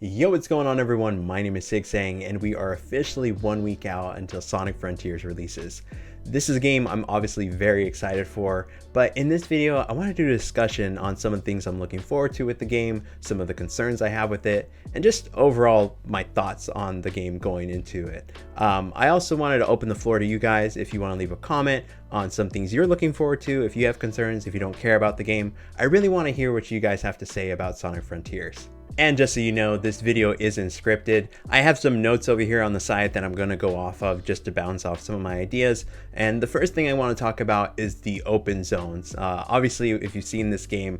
Yo, what's going on everyone? My name is Sigsang and we are officially 1 week out until Sonic Frontiers releases. This is a game I'm obviously very excited for, but in this video I want to do a discussion on some of the things I'm looking forward to with the game, some of the concerns I have with it, and just overall my thoughts on the game going into it. I also wanted to open the floor to you guys if you want to leave a comment on some things you're looking forward to, if you have concerns, if you don't care about the game. I really want to hear what you guys have to say about Sonic Frontiers. And just so you know, this video isn't scripted. I have some notes over here on the side that I'm going to go off of just to bounce off some of my ideas. And the first thing I want to talk about is the open zones. Obviously, if you've seen this game,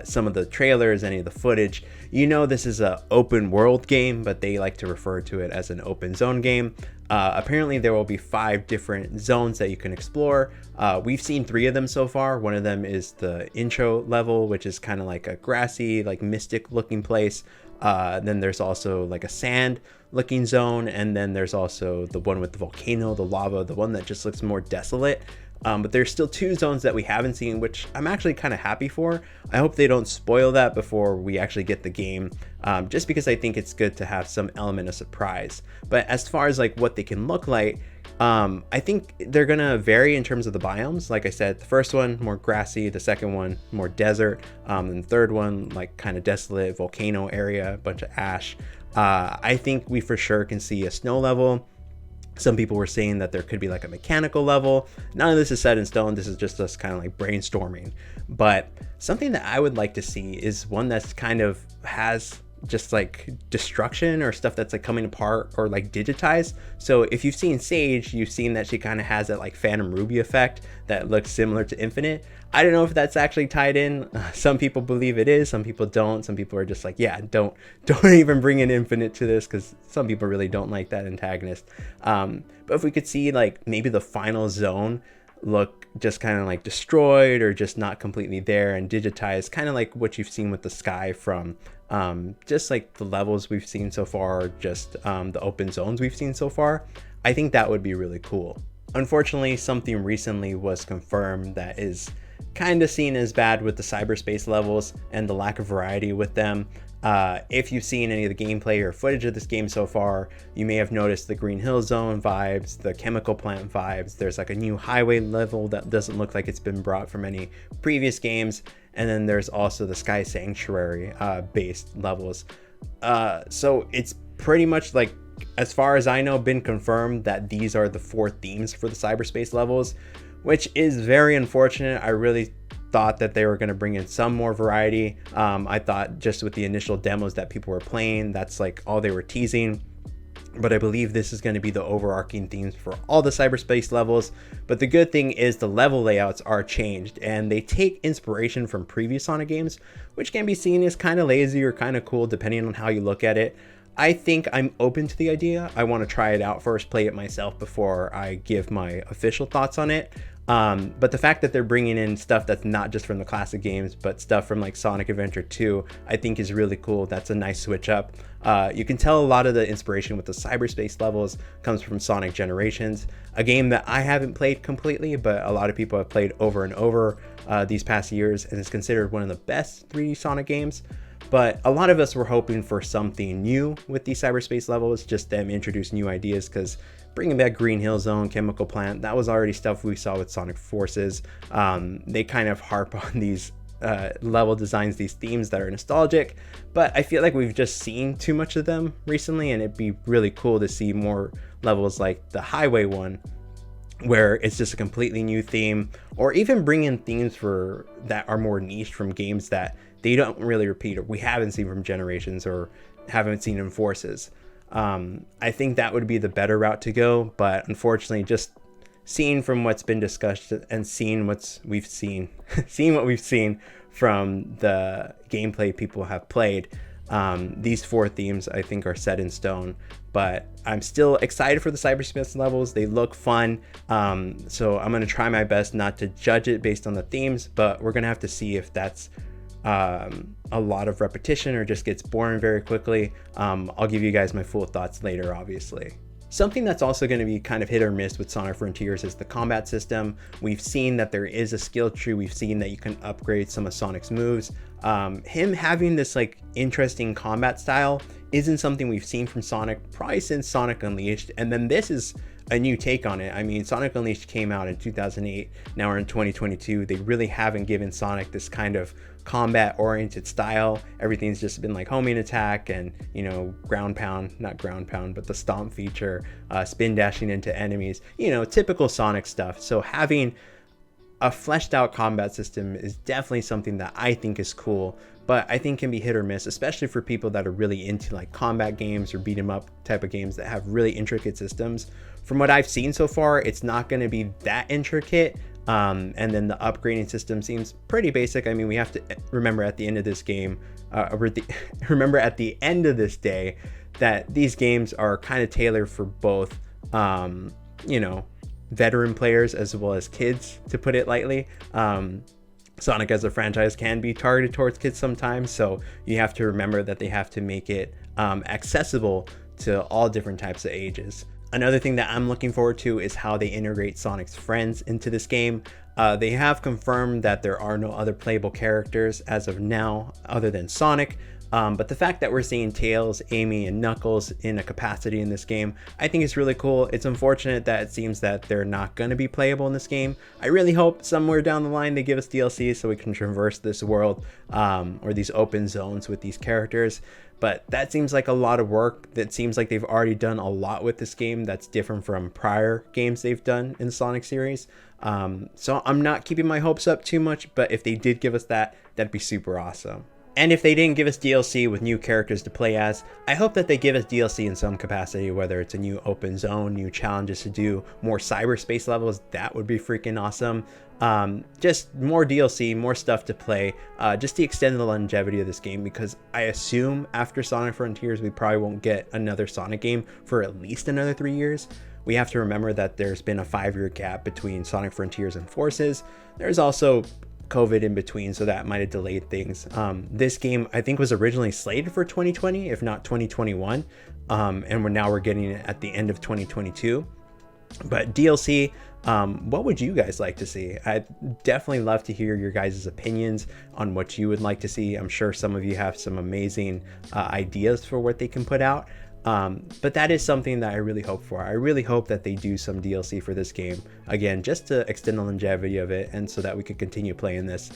some of the trailers, any of the footage, you know this is an open world game, but they like to refer to it as an open zone game. Apparently there will be 5 different zones that you can explore. We've seen 3 of them so far. One of them is the intro level, which is kind of like a grassy, like mystic looking place. Then there's also like a sand looking zone. And then there's also the one with the volcano, the lava, the one that just looks more desolate. But there's still 2 zones that we haven't seen, which I'm actually kind of happy for. I hope they don't spoil that before we actually get the game, just because I think it's good to have some element of surprise. But as far as like what they can look like, I think they're gonna vary in terms of the biomes. Like I said, the first one more grassy, the second one more desert, and the third one like kind of desolate volcano area, a bunch of ash. I think we for sure can see a snow level. Some people were saying that there could be like a mechanical level. None of this is set in stone. This is just us kind of like brainstorming. But something that I would like to see is one that's kind of has just like destruction or stuff that's like coming apart or like digitized. So if you've seen Sage, you've seen that she kind of has that like Phantom Ruby effect that looks similar to Infinite. I don't know if that's actually tied in. Some people believe it is, some people don't. Some people are just like, yeah, don't even bring in Infinite to this, because some people really don't like that antagonist. But if we could see like maybe the final zone look just kind of like destroyed or just not completely there and digitized, kind of like what you've seen with the sky from just like the levels we've seen so far, just the open zones we've seen so far, I think that would be really cool. Unfortunately, something recently was confirmed that is kind of seen as bad with the cyberspace levels and the lack of variety with them. If you've seen any of the gameplay or footage of this game so far, you may have noticed the Green Hill Zone vibes, the chemical plant vibes. There's like a new highway level that doesn't look like it's been brought from any previous games. And then there's also the Sky Sanctuary based levels. So it's pretty much like, as far as I know, been confirmed that these are the 4 themes for the cyberspace levels, which is very unfortunate. I really thought that they were going to bring in some more variety. I thought just with the initial demos that people were playing, that's like all they were teasing. But I believe this is going to be the overarching themes for all the cyberspace levels. But the good thing is the level layouts are changed and they take inspiration from previous Sonic games, which can be seen as kind of lazy or kind of cool depending on how you look at it. I think I'm open to the idea. I want to try it out first, play it myself before I give my official thoughts on it. But the fact that they're bringing in stuff that's not just from the classic games, but stuff from like Sonic Adventure 2, I think is really cool. That's a nice switch up. You can tell a lot of the inspiration with the cyberspace levels comes from Sonic Generations, a game that I haven't played completely, but a lot of people have played over and over these past years, and is considered one of the best 3D Sonic games. But a lot of us were hoping for something new with these cyberspace levels, just them introduce new ideas, because bringing back Green Hill Zone, Chemical Plant, that was already stuff we saw with Sonic Forces. They kind of harp on these level designs, these themes that are nostalgic, but I feel like we've just seen too much of them recently, and it'd be really cool to see more levels like the highway one, where it's just a completely new theme, or even bring in themes for that are more niche from games that they don't really repeat or we haven't seen from Generations or haven't seen in Forces. I think that would be the better route to go, but unfortunately, just seeing from what's been discussed and seeing what we've seen from the gameplay people have played, these 4 themes I think are set in stone. But I'm still excited for the cyberspace levels. They look fun, so I'm going to try my best not to judge it based on the themes, but we're going to have to see if that's a lot of repetition or just gets boring very quickly. I'll give you guys my full thoughts later, obviously. Something that's also going to be kind of hit or miss with Sonic Frontiers is the combat system. We've seen that there is a skill tree. We've seen that you can upgrade some of Sonic's moves. Him having this like interesting combat style isn't something we've seen from Sonic probably since Sonic Unleashed, and then this is a new take on it. I mean, Sonic Unleashed came out in 2008, now we're in 2022. They really haven't given Sonic this kind of combat oriented style. Everything's just been like homing attack and, you know, ground pound, not ground pound, but the stomp feature, spin dashing into enemies, you know, typical Sonic stuff. So having a fleshed out combat system is definitely something that I think is cool, but I think can be hit or miss, especially for people that are really into like combat games or beat 'em up type of games that have really intricate systems. From what I've seen so far, it's not going to be that intricate. And then the upgrading system seems pretty basic. I mean, we have to remember at the end of this game, remember at the end of this day, that these games are kind of tailored for both, you know, veteran players as well as kids, to put it lightly. Sonic as a franchise can be targeted towards kids sometimes, so you have to remember that they have to make it accessible to all different types of ages. Another thing that I'm looking forward to is how they integrate Sonic's friends into this game. They have confirmed that there are no other playable characters as of now other than Sonic. But the fact that we're seeing Tails, Amy, and Knuckles in a capacity in this game, I think is really cool. It's unfortunate that it seems that they're not going to be playable in this game. I really hope somewhere down the line they give us DLC so we can traverse this world, or these open zones with these characters. But that seems like a lot of work. That seems like they've already done a lot with this game that's different from prior games they've done in the Sonic series. So I'm not keeping my hopes up too much, but if they did give us that, that'd be super awesome. And if they didn't give us DLC with new characters to play as, I hope that they give us DLC in some capacity, whether it's a new open zone, new challenges to do, more cyberspace levels. That would be freaking awesome. Just more DLC, more stuff to play, just to extend the longevity of this game, because I assume after Sonic Frontiers we probably won't get another Sonic game for at least another 3 years. We have to remember that there's been a 5-year gap between Sonic Frontiers and Forces. There's also COVID in between, so that might have delayed things. This game I think was originally slated for 2020, if not 2021, and we're getting it at the end of 2022. But DLC, what would you guys like to see? I'd definitely love to hear your guys' opinions on what you would like to see. I'm sure some of you have some amazing ideas for what they can put out. But that is something that I really hope for. I really hope that they do some DLC for this game, again, just to extend the longevity of it and so that we could continue playing this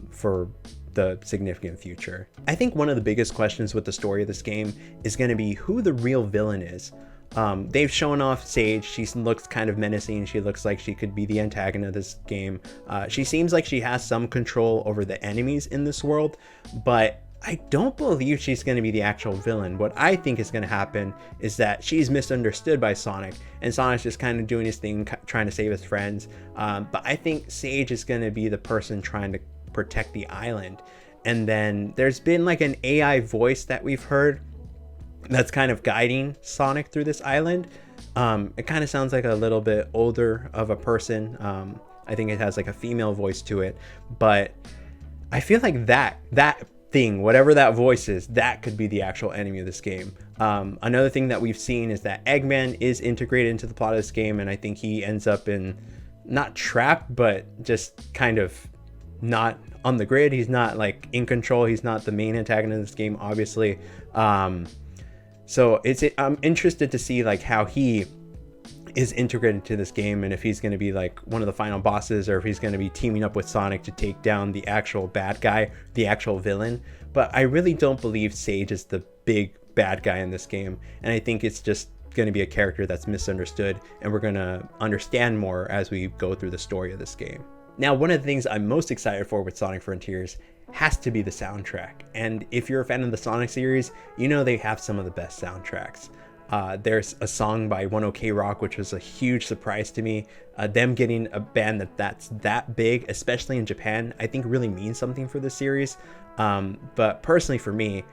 for the significant future. I think one of the biggest questions with the story of this game is going to be who the real villain is. They've shown off Sage. She looks kind of menacing. She looks like she could be the antagonist of this game. She seems like she has some control over the enemies in this world, but I don't believe she's going to be the actual villain. What I think is going to happen is that she's misunderstood by Sonic, and Sonic's just kind of doing his thing, trying to save his friends. But I think Sage is going to be the person trying to protect the island. And then there's been like an AI voice that we've heard that's kind of guiding Sonic through this island. It kind of sounds like a little bit older of a person. I think it has like a female voice to it, but I feel like that thing, whatever that voice is, that could be the actual enemy of this game. Another thing that we've seen is that Eggman is integrated into the plot of this game, and I think he ends up in, not trapped, but just kind of not on the grid. He's not like in control. He's not the main antagonist of this game, obviously. So I'm interested to see like how he is integrated to this game, and if he's going to be like one of the final bosses, or if he's going to be teaming up with Sonic to take down the actual bad guy, the actual villain. But I really don't believe Sage is the big bad guy in this game, and I think it's just going to be a character that's misunderstood, and we're going to understand more as we go through the story of this game. Now, one of the things I'm most excited for with Sonic Frontiers has to be the soundtrack. And if you're a fan of the Sonic series, you know they have some of the best soundtracks. There's a song by 1OK Rock, which was a huge surprise to me. Them getting a band that's that big, especially in Japan, I think really means something for this series. But personally for me,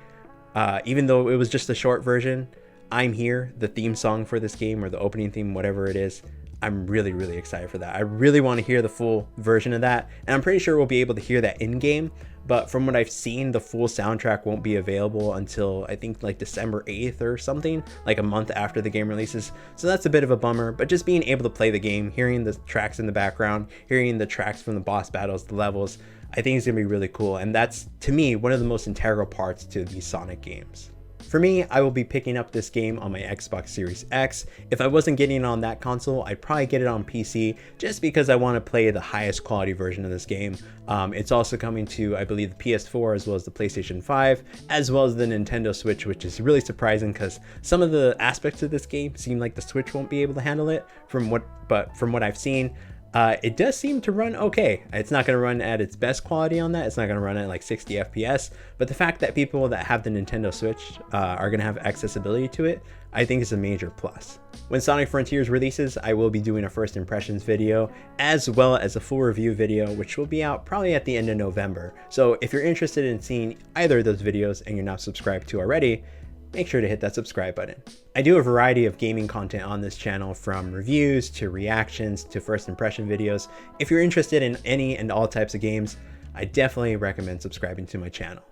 even though it was just a short version, I'm Here, the theme song for this game, or the opening theme, whatever it is, I'm really, really excited for that. I really want to hear the full version of that, and I'm pretty sure we'll be able to hear that in-game. But from what I've seen, the full soundtrack won't be available until I think like December 8th or something, like a month after the game releases. So that's a bit of a bummer, but just being able to play the game, hearing the tracks in the background, hearing the tracks from the boss battles, the levels, I think it's gonna be really cool. And that's, to me, one of the most integral parts to these Sonic games. For me, I will be picking up this game on my Xbox Series X. If I wasn't getting it on that console, I'd probably get it on PC just because I want to play the highest quality version of this game. It's also coming to, I believe, the PS4 as well as the PlayStation 5, as well as the Nintendo Switch, which is really surprising because some of the aspects of this game seem like the Switch won't be able to handle it. From what I've seen, it does seem to run okay. It's not going to run at its best quality on that. It's not going to run at like 60 FPS, but the fact that people that have the Nintendo Switch are going to have accessibility to it, I think is a major plus. When Sonic Frontiers releases, I will be doing a first impressions video as well as a full review video, which will be out probably at the end of November. So if you're interested in seeing either of those videos and you're not subscribed to already, make sure to hit that subscribe button. I do a variety of gaming content on this channel, from reviews to reactions to first impression videos. If you're interested in any and all types of games, I definitely recommend subscribing to my channel.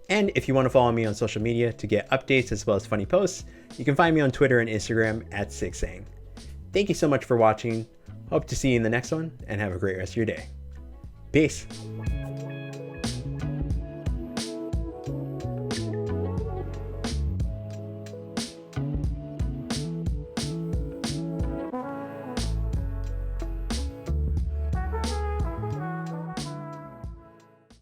And if you want to follow me on social media to get updates as well as funny posts, you can find me on Twitter and Instagram at SigSang. Thank you so much for watching. Hope to see you in the next one, and have a great rest of your day. Peace.